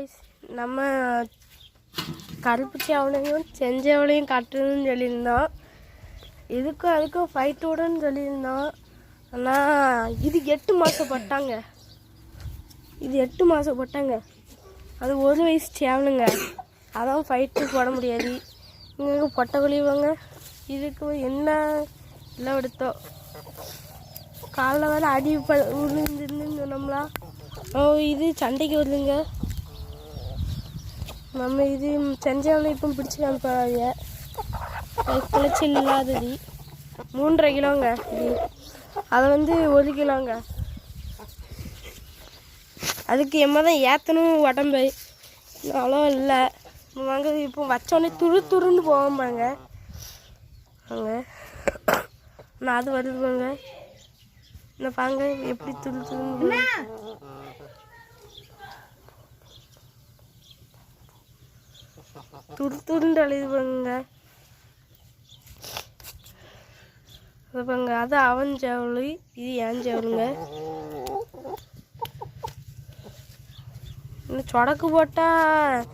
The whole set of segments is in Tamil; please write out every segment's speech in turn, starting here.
காய்ஸ் நம்ம கருப்பு சேவலையும் செஞ்சவளையும் கட்டணும்னு சொல்லியிருந்தோம். இதுக்கும் அதுக்கும் ஃபைட் விடன்னு சொல்லியிருந்தோம். ஆனால் இது 8 மாதம் பட்டாங்க. இது 8 மாதம் பட்டாங்க. அது 1 வயசு சேவலுங்க. அதான் ஃபைட்டு போட முடியாது. இங்கே பொட்டை கொழிவாங்க. இதுக்கு என்ன எல்லாம் எடுத்தோம். காலைல வேறு அடி விழுந்துருந்துன்னு சொன்னோம்னா இது சண்டைக்கு வருதுங்க. நம்ம இது செஞ்சவனை இப்போ பிடிச்சி காமிப்பாங்க. குளைச்சல் இல்லாதது 3.5 கிலோங்க. இது அதை 1 கிலோங்க. அதுக்கு எம்ம தான் ஏற்றணும் உடம்பு. அவ்வளோ இல்லை. வாங்க இப்போ வச்சோடனே துருன்னு போவாங்க. அங்கே நான் அது வருதுங்க. இந்த பாங்க எப்படி துருன்னு துருன்னு அழுதுவாங்க. அதுப்பாங்க அது அவன் சேவலு, இது ஏன் சேவலுங்க. இன்னும் சொடக்கு போட்டால்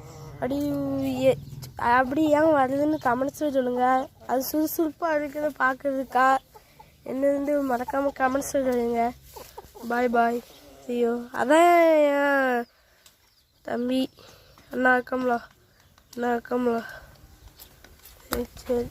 அப்படி ஏன் வருதுன்னு கமெண்ட்ஸில் சொல்லுங்கள். அது சுறுசுறுப்பாக இருக்கிறத பார்க்குறதுக்கா என்னது மறக்காமல் கமெண்ட்ஸில் சொல்லுங்க. பாய் பாய், ஐயோ அதான் என் தம்பி அண்ணா இருக்கம்ல சரி.